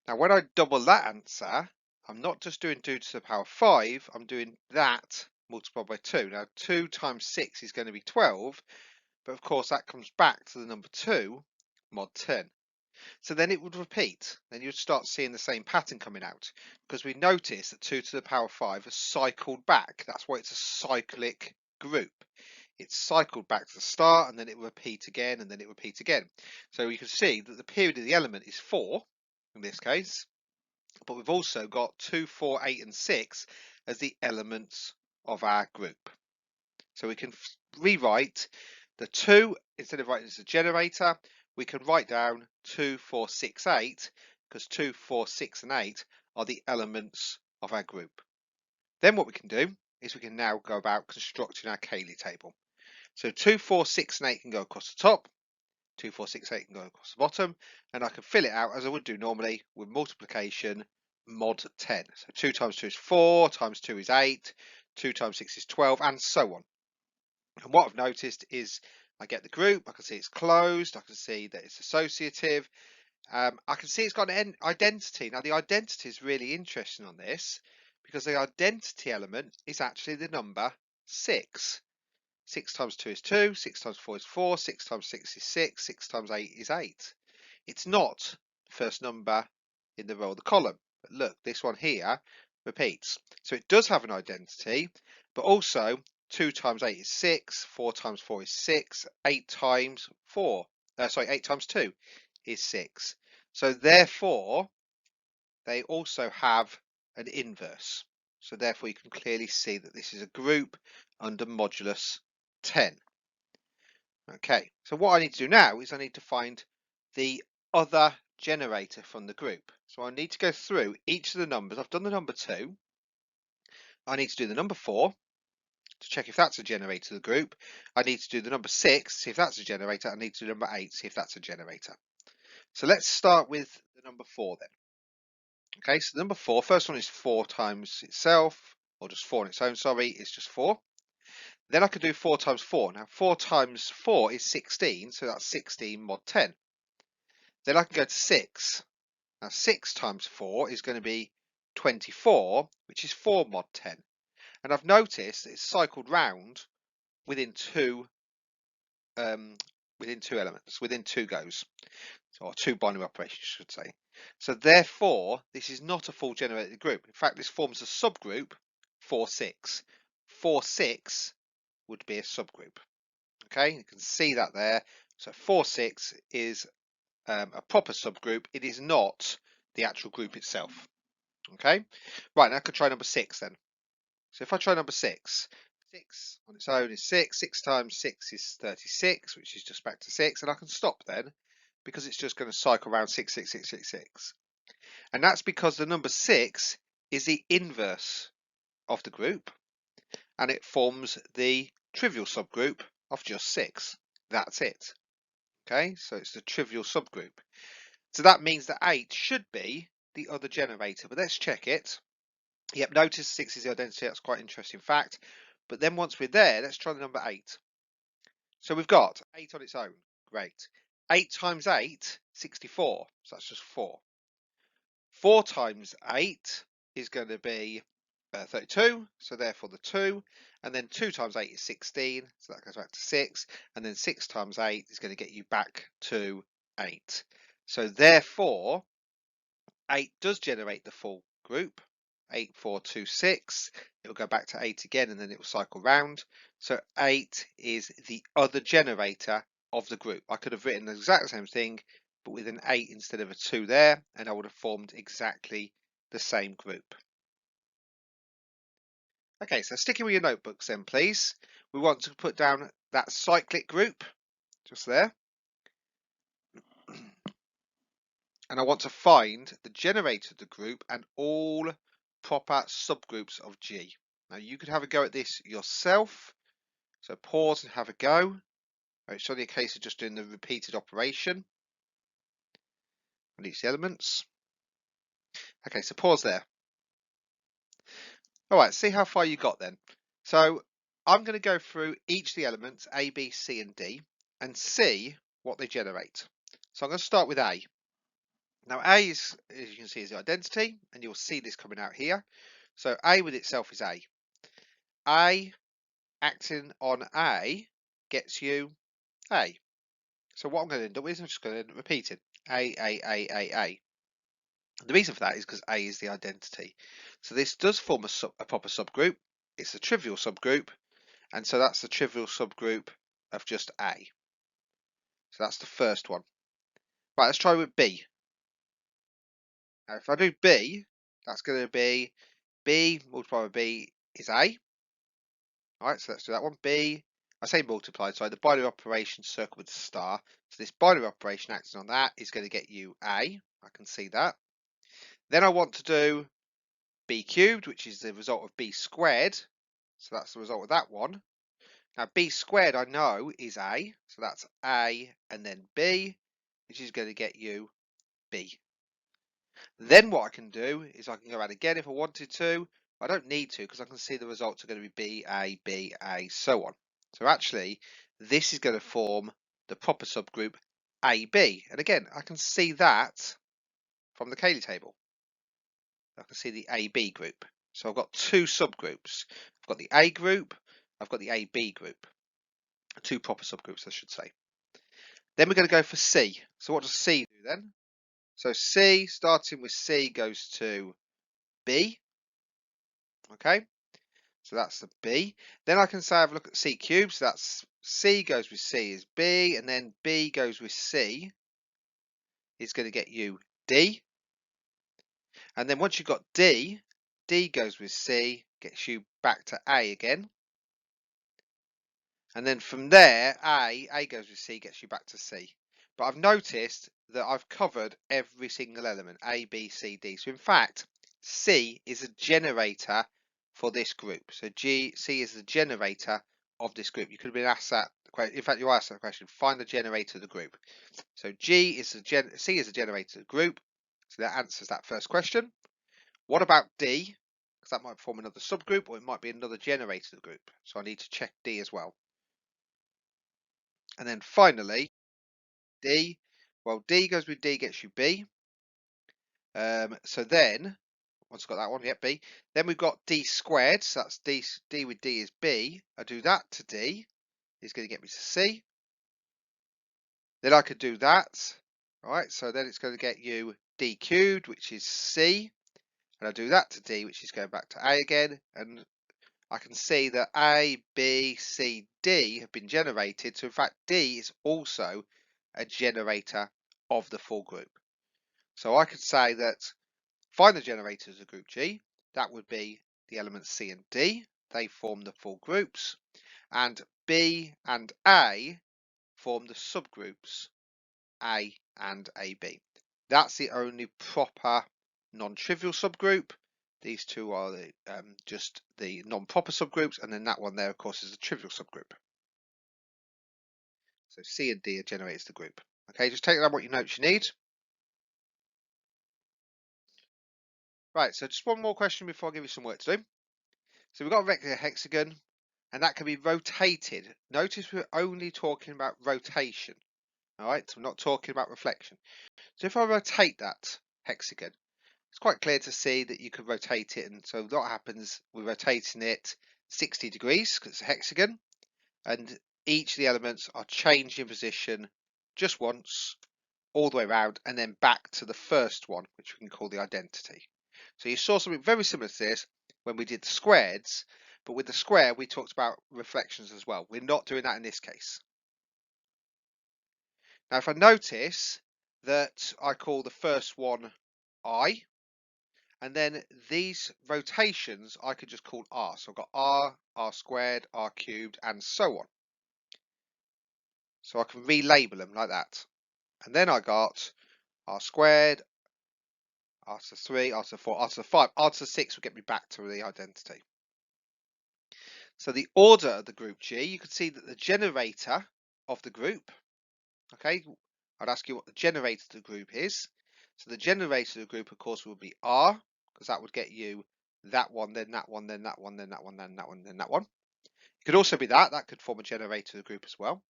Now when I double that answer, I'm not just doing 2 to the power 5, I'm doing that multiplied by 2. Now 2 times 6 is going to be 12, but of course that comes back to the number 2, mod 10. So then it would repeat. Then you'd start seeing the same pattern coming out, because we notice that 2 to the power 5 has cycled back. That's why it's a cyclic group. It's cycled back to the start, and then it will repeat again, and then it will repeat again. So you can see that the period of the element is 4 in this case, but we've also got 2, 4, 8 and 6 as the elements of our group. So we can rewrite the 2, instead of writing it as a generator, we can write down 2, 4, 6, 8, because 2, 4, 6 and 8 are the elements of our group. Then what we can do is we can now go about constructing our Cayley table. So 2, 4, 6 and 8 can go across the top, 2, 4, 6, 8 can go across the bottom, and I can fill it out as I would do normally with multiplication mod 10. So 2 times 2 is 4, times 2 is 8, 2 times 6 is 12, and so on. And what I've noticed is I get the group, I can see it's closed, I can see that it's associative, I can see it's got an identity. Now the identity is really interesting on this, because the identity element is actually the number 6. 6 times 2 is 2, 6 times 4 is 4, 6 times 6 is 6, 6 times 8 is 8. It's not the first number in the row of the column. But look, this one here repeats. So it does have an identity, but also 2 times 8 is 6, 4 times 4 is 6, 8 times 8 times 2 is 6. So therefore, they also have an inverse. So therefore you can clearly see that this is a group under modulus 10. Okay, so what I need to do now is I need to find the other generator from the group. So I need to go through each of the numbers. I've done the number 2. I need to do the number 4 to check if that's a generator of the group. I need to do the number 6, see if that's a generator. I need to do number 8, see if that's a generator. So let's start with the number 4 then. Okay, so the number 4, first one is 4 times itself, or just 4 on its own, sorry, it's just 4. Then I could do 4 times 4. Now 4 times 4 is 16, so that's 16 mod 10. Then I can go to 6. Now 6 times 4 is going to be 24, which is 4 mod 10. And I've noticed it's cycled round within two elements, within 2 goes, or 2 binary operations, I should say. So therefore, this is not a full generated group. In fact, this forms a subgroup 4, 6. 4, 6 would be a subgroup. Okay, you can see that there. So 4, 6 is a proper subgroup. It is not the actual group itself. Okay, right, now I could try number 6 then. So if I try number 6, 6 on its own is 6. 6 times 6 is 36, which is just back to 6. And I can stop then because it's just going to cycle around 6, 6, 6, 6, 6. And that's because the number 6 is the inverse of the group. And it forms the trivial subgroup of just 6. That's it. Okay, so it's the trivial subgroup. So that means that 8 should be the other generator. But let's check it. Yep, notice 6 is the identity. That's quite an interesting fact. But then once we're there, let's try the number 8. So we've got 8 on its own. Great. 8 times 8, 64. So that's just 4. 4 times 8 is going to be 32. So therefore the 2. And then 2 times 8 is 16. So that goes back to 6. And then 6 times 8 is going to get you back to 8. So therefore, 8 does generate the full group. 8, 4, 2, 6. It will go back to 8 again and then it will cycle round. So 8 is the other generator of the group. I could have written the exact same thing, but with an 8 instead of a 2 there, and I would have formed exactly the same group. Okay, so sticking with your notebooks then, please. We want to put down that cyclic group, just there. And I want to find the generator of the group and all proper subgroups of G. Now you could have a go at this yourself. So pause and have a go. It's only a case of just doing the repeated operation on each of the elements. Okay, so pause there. All right, see how far you got then. So I'm going to go through each of the elements, A, B, C, and D, and see what they generate. So I'm going to start with A. Now A is, as you can see, is the identity, and you'll see this coming out here. So A with itself is A. A acting on A gets you A. So what I'm going to end up with is I'm just going to repeat it. A. The reason for that is because A is the identity. So this does form a proper subgroup. It's a trivial subgroup. And so that's the trivial subgroup of just A. So that's the first one. Right, let's try with B. Now if I do B, that's going to be B multiplied by B is A. Alright, so let's do that one. B, I say multiplied, sorry, the binary operation circle with the star. So this binary operation acting on that is going to get you A. I can see that. Then I want to do B cubed, which is the result of B squared. So that's the result of that one. Now B squared I know is A. So that's A and then B, which is going to get you B. Then what I can do is I can go out again if I wanted to. I don't need to because I can see the results are going to be B, A, so on. So actually, this is going to form the proper subgroup AB. And again, I can see that from the Cayley table. I can see the AB group. So I've got two subgroups. I've got the A group, I've got the AB group. Two proper subgroups, I should say. Then we're going to go for C. So what does C do then? So C, starting with C, goes to B. Okay, so that's the B. Then I can say have a look at C cubed. So that's C goes with C is B, and then B goes with C is going to get you D. And then once you've got D, D goes with C, gets you back to A again. And then from there, A goes with C, gets you back to C. But I've noticed that I've covered every single element, A, B, C, D. So in fact, C is a generator for this group. So C is the generator of this group. You could have been asked that question. In fact, you asked that question. Find the generator of the group. So C is the generator of the group. So that answers that first question. What about D? Because that might form another subgroup, or it might be another generator of the group. So I need to check D as well. And then finally, D. Well, D goes with D, gets you B. So then, once I've got that one, yep, B. Then we've got D squared. So that's D with D is B. I do that to D. It's going to get me to C. Then I could do that. All right, so then it's going to get you D cubed, which is C. And I do that to D, which is going back to A again. And I can see that A, B, C, D have been generated. So in fact, D is also a generator of the full group. So I could say that find the generators of group G. That would be the elements C and D. They form the full groups. And B and A form the subgroups A and AB. That's the only proper non-trivial subgroup. These two are just the non-proper subgroups, and then that one there, of course, is a trivial subgroup. So C and D are generators of the group. Okay, just take down what notes you need. Right, so just one more question before I give you some work to do. So we've got a regular hexagon, and that can be rotated. Notice we're only talking about rotation. All right, so we're not talking about reflection. So if I rotate that hexagon, it's quite clear to see that you can rotate it. And so what happens, we're rotating it 60 degrees because it's a hexagon, and each of the elements are changing position just once, all the way around, and then back to the first one, which we can call the identity. So you saw something very similar to this when we did the squareds, but with the square, we talked about reflections as well. We're not doing that in this case. Now, if I notice that I call the first one I, and then these rotations I could just call R. So I've got R, R squared, R cubed, and so on. So I can relabel them like that. And then I got R squared, R to 3, R to 4, R to 5, R to 6 will get me back to the identity. So the order of the group G, you can see that the generator of the group, okay, I'd ask you what the generator of the group is. So the generator of the group, of course, would be R, because that would get you that one, then that one, then that one, then that one, then that one, then that one. It could also be that. That could form a generator of the group as well.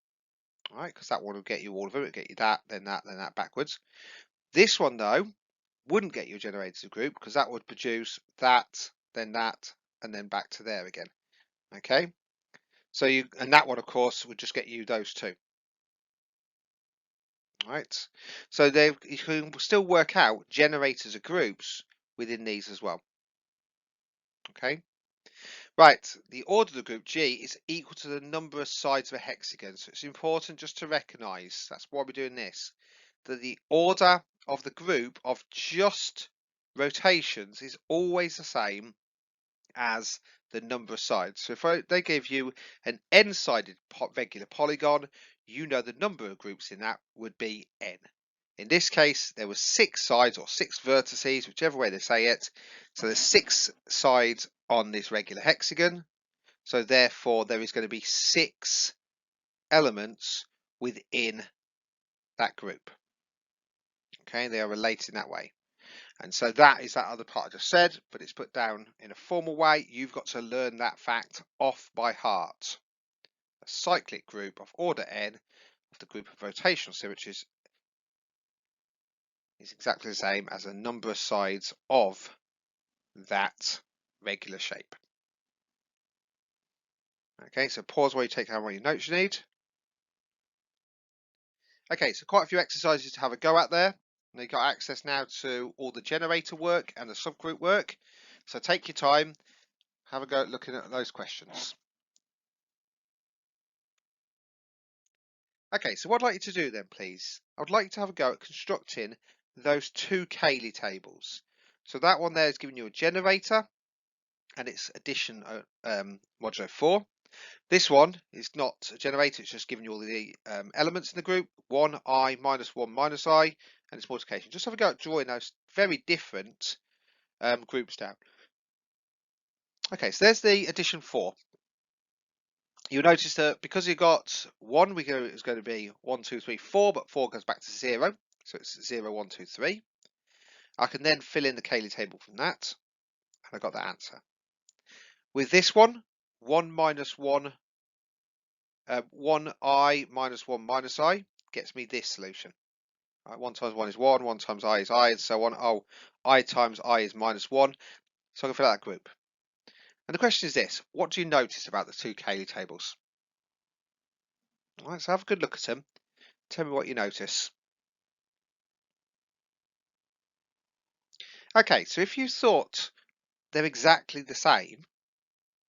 All right, because that one will get you all of them. It'll get you that, then that backwards. This one, though, wouldn't get you a generator of the group because that would produce that, and then back to there again. Okay, so and that one, of course, would just get you those two. Right, so you can still work out generators of groups within these as well. Okay, right, the order of the group G is equal to the number of sides of a hexagon, so it's important just to recognise, that's why we're doing this, that the order of the group of just rotations is always the same as the number of sides. So if they give you an n-sided regular polygon, you know the number of groups in that would be n. In this case, there were 6 sides or 6 vertices, whichever way they say it. So there's 6 sides on this regular hexagon. So therefore, there is going to be 6 elements within that group. Okay, they are related in that way. And so that is that other part I just said, but it's put down in a formal way. You've got to learn that fact off by heart. A cyclic group of order n of the group of rotational symmetries is exactly the same as a number of sides of that regular shape. Okay, so pause while you take down what your notes you need. Okay, so quite a few exercises to have a go at there. And you've got access now to all the generator work and the subgroup work. So take your time, have a go at looking at those questions. Okay, so what I'd like you to do then, please, I would like you to have a go at constructing those 2 Cayley tables. So that one there is giving you a generator, and it's addition modulo 4. This one is not a generator, it's just giving you all the elements in the group, 1i minus 1 minus I, and it's multiplication. Just have a go at drawing those very different groups down. Okay, so there's the addition 4. You'll notice that because you got 1, it's going to be 1, 2, 3, 4, but 4 goes back to 0. So it's 0, 1, 2, 3. I can then fill in the Cayley table from that, and I got that answer. With this one, 1 minus 1, 1i minus 1 minus I gets me this solution. Right, 1 times 1 is 1, 1 times I is I, and so on. Oh, I times I is minus 1. So I can fill out that group. And the question is this: what do you notice about the 2 Cayley tables? All right, so have a good look at them. Tell me what you notice. Okay, so if you thought they're exactly the same,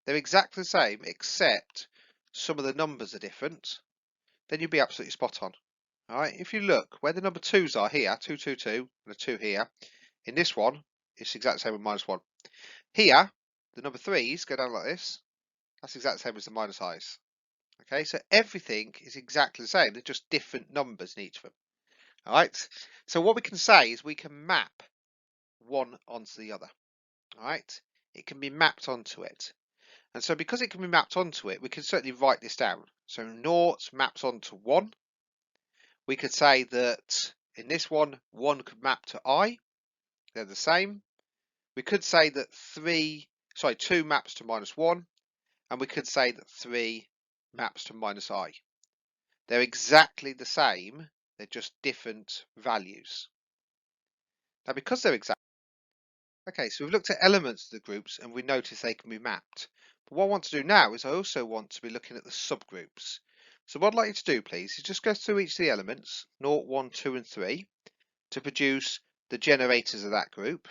they're exactly the same except some of the numbers are different, then you'll be absolutely spot on. Alright, if you look where the number 2's are here, 2, 2, 2, and a 2 here, in this one, it's exactly the same with minus 1. Here, the number 3's go down like this, that's exactly the same as the minus i's. Okay, so everything is exactly the same, they're just different numbers in each of them. Alright, so what we can say is we can map one onto the other. Alright, it can be mapped onto it. And so because it can be mapped onto it, we can certainly write this down. So 0 maps onto 1. We could say that in this one, 1 could map to I. They're the same. We could say that 2 maps to minus 1. And we could say that 3 maps to minus I. They're exactly the same. They're just different values. Now, because they're exact. Okay, so we've looked at elements of the groups and we notice they can be mapped. But what I want to do now is I also want to be looking at the subgroups. So what I'd like you to do, please, is just go through each of the elements, 0, 1, 2, and 3, to produce the generators of that group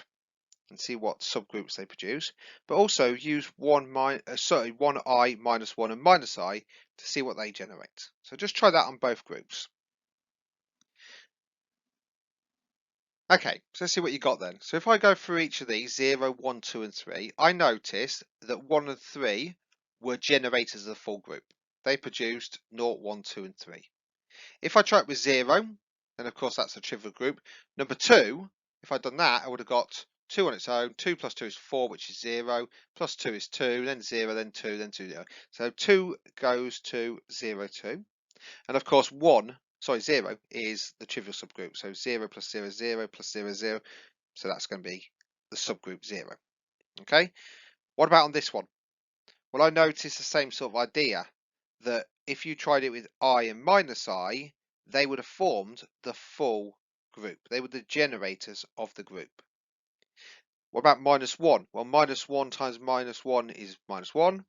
and see what subgroups they produce. But also use 1i, minus 1, and minus I to see what they generate. So just try that on both groups. Okay, so let's see what you got then. So if I go through each of these, 0, 1, 2, and 3, I noticed that 1 and 3 were generators of the full group. They produced 0, 1, 2, and 3. If I try it with 0, then of course that's a trivial group. Number 2, if I'd done that, I would have got 2 on its own. 2 plus 2 is 4, which is 0. Plus 2 is 2, then 0, then 2, then 2, 0. So 2 goes to 0, 2. And of course 0 is the trivial subgroup. So 0 plus 0 is 0 plus 0 is 0. So that's going to be the subgroup 0. Okay. What about on this one? Well, I noticed the same sort of idea, that if you tried it with I and minus I, they would have formed the full group. They were the generators of the group. What about minus 1? Well, minus 1 times minus 1 is minus 1.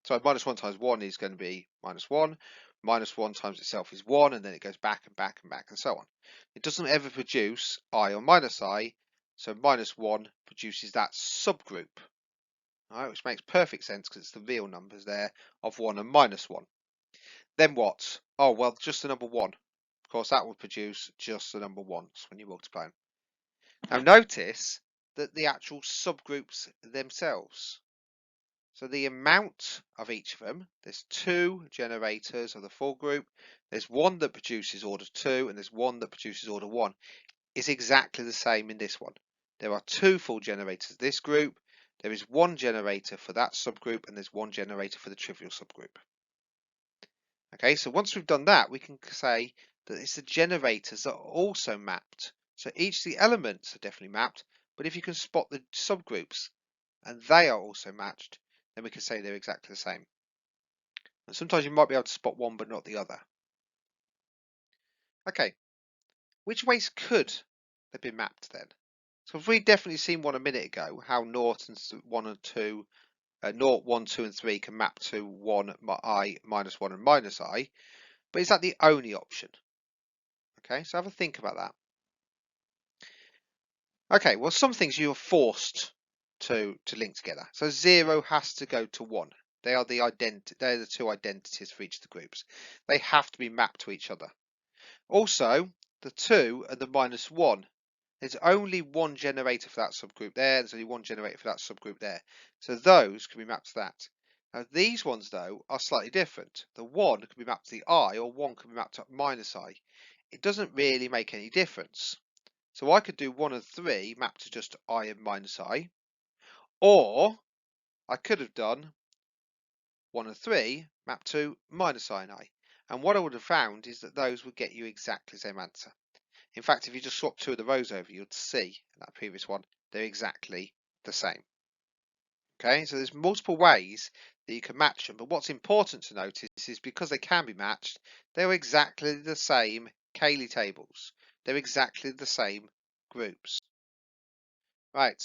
So minus 1 times 1 is going to be minus 1. Minus 1 times itself is 1, and then it goes back and back and back and so on. It doesn't ever produce I or minus I, so minus 1 produces that subgroup, right, which makes perfect sense because it's the real numbers there of 1 and minus 1. Then what? Oh, well, just the number 1. Of course, that would produce just the number 1 when you multiply them. Now notice that the actual subgroups themselves. So the amount of each of them, there's 2 generators of the full group, there's one that produces order 2 and there's one that produces order 1, is exactly the same in this one. There are 2 full generators of this group, there is 1 generator for that subgroup, and there's 1 generator for the trivial subgroup. Okay, so once we've done that, we can say that it's the generators that are also mapped. So each of the elements are definitely mapped, but if you can spot the subgroups and they are also matched, then we can say they're exactly the same. And sometimes you might be able to spot one but not the other. Okay, which ways could they be mapped then? So if we've definitely seen one a minute ago, how 0 and 1 and 2, 0, 1, 2 and 3 can map to 1, I, minus 1 and minus I, but is that the only option? Okay, so have a think about that. Okay, well, some things you're forced to link together. So 0 has to go to 1. They are the 2 identities for each of the groups. They have to be mapped to each other. Also, the 2 and the minus 1. There's only 1 generator for that subgroup there. There's only 1 generator for that subgroup there. So those can be mapped to that. Now these ones though are slightly different. The 1 can be mapped to the I, or 1 can be mapped to minus I. It doesn't really make any difference. So I could do 1 and 3 mapped to just I and minus I, or I could have done 1 and 3 mapped to minus I and I. And what I would have found is that those would get you exactly the same answer. In fact, if you just swap 2 of the rows over, you'd see in that previous one, they're exactly the same. Okay, so there's multiple ways that you can match them, but what's important to notice is because they can be matched, they're exactly the same Cayley tables. They're exactly the same groups. Right,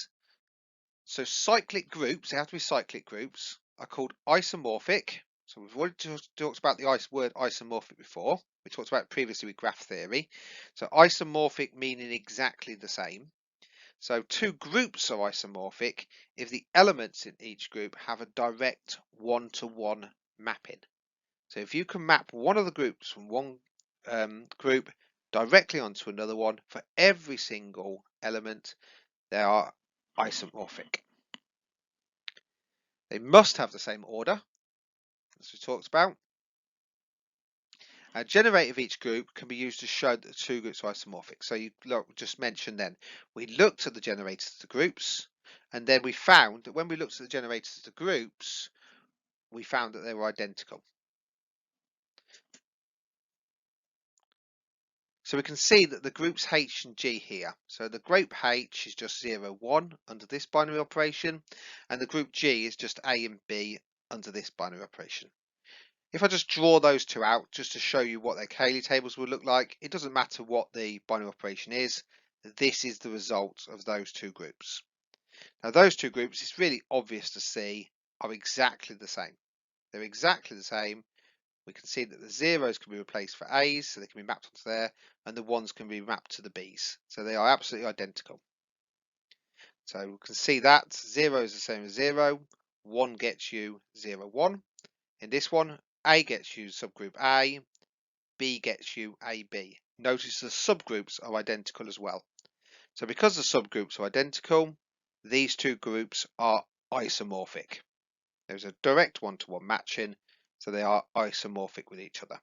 so cyclic groups, they have to be cyclic groups, are called isomorphic. So we've already talked about the word isomorphic before. We talked about it previously with graph theory. So isomorphic meaning exactly the same. So two groups are isomorphic if the elements in each group have a direct one-to-one mapping. So if you can map one of the groups from one group directly onto another one for every single element, they are isomorphic. They must have the same order, as we talked about. A generator of each group can be used to show that the two groups are isomorphic. So you just mentioned then, we looked at the generators of the groups, and then we found that when we looked at the generators of the groups, we found that they were identical. So we can see that the groups H and G here. So the group H is just 0, 1 under this binary operation, and the group G is just A and B under this binary operation. If I just draw those two out just to show you what their Cayley tables would look like, it doesn't matter what the binary operation is, this is the result of those two groups. Now those two groups, it's really obvious to see, are exactly the same. They're exactly the same. We can see that the zeros can be replaced for A's, so they can be mapped onto there, and the ones can be mapped to the B's. So they are absolutely identical. So we can see that 0 is the same as 0, 1 gets you 0, 1. In this one, A gets you subgroup A, B gets you AB. Notice the subgroups are identical as well. So because the subgroups are identical, these two groups are isomorphic. There's a direct one-to-one matching, so they are isomorphic with each other.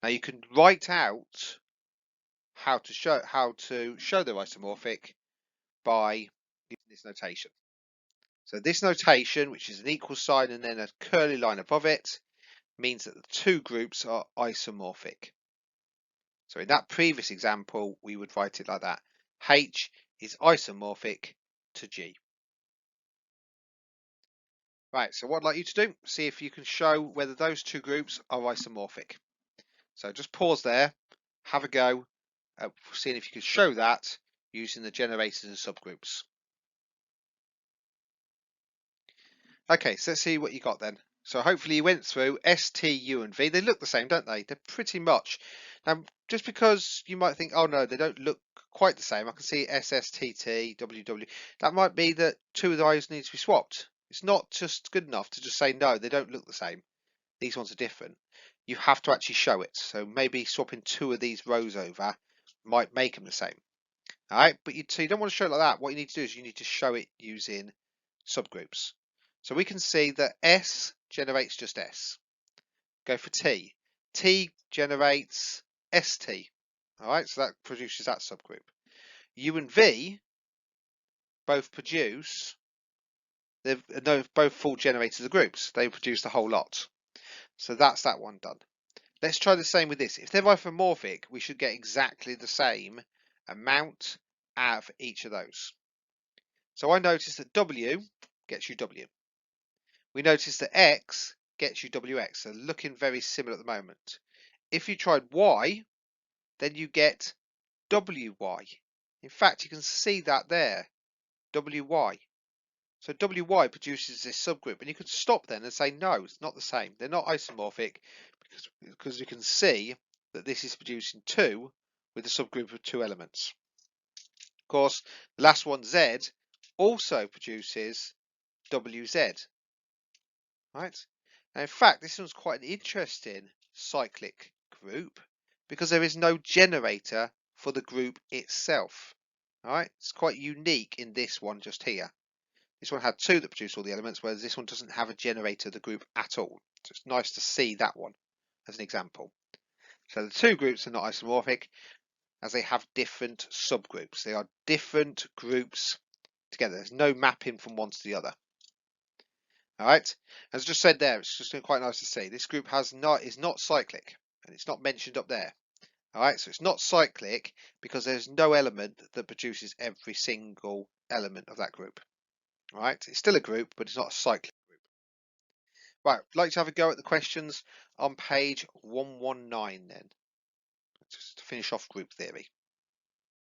Now you can write out how to show they're isomorphic by using this notation. So this notation, which is an equal sign and then a curly line above it, means that the two groups are isomorphic. So in that previous example, we would write it like that. H is isomorphic to G. Right, so what I'd like you to do, see if you can show whether those two groups are isomorphic. So just pause there, have a go at seeing if you can show that using the generators and subgroups. Okay, so let's see what you got then. So hopefully you went through S, T, U and V. They look the same, don't they? They're pretty much. Now, just because you might think, oh no, they don't look quite the same. I can see S, S, T, T, W, W. That might be that two of those need to be swapped. It's not just good enough to just say, no, they don't look the same. These ones are different. You have to actually show it. So maybe swapping two of these rows over might make them the same. All right, but so you don't want to show it like that. What you need to do is you need to show it using subgroups. So we can see that S generates just S. Go for T. T generates ST. All right, so that produces that subgroup. U and V both produce, they're both full generators of groups. They produce the whole lot. So that's that one done. Let's try the same with this. If they're isomorphic, we should get exactly the same amount out of each of those. So I notice that W gets you W. We notice that X gets you WX, so looking very similar at the moment. If you tried Y, then you get WY. In fact, you can see that there, WY. So WY produces this subgroup, and you could stop then and say, no, it's not the same. They're not isomorphic because you can see that this is producing 2 with a subgroup of 2 elements. Of course, the last one, Z, also produces WZ. Right? And in fact, this one's quite an interesting cyclic group because there is no generator for the group itself. All right, it's quite unique in this one just here. This one had 2 that produce all the elements, whereas this one doesn't have a generator of the group at all. So it's nice to see that one as an example. So the two groups are not isomorphic as they have different subgroups. They are different groups together. There's no mapping from one to the other. All right, as I just said there, it's just quite nice to see. This group is not cyclic, and it's not mentioned up there. All right, so it's not cyclic because there's no element that produces every single element of that group. All right, it's still a group, but it's not a cyclic group. Right, I'd like to have a go at the questions on page 119 then, just to finish off group theory.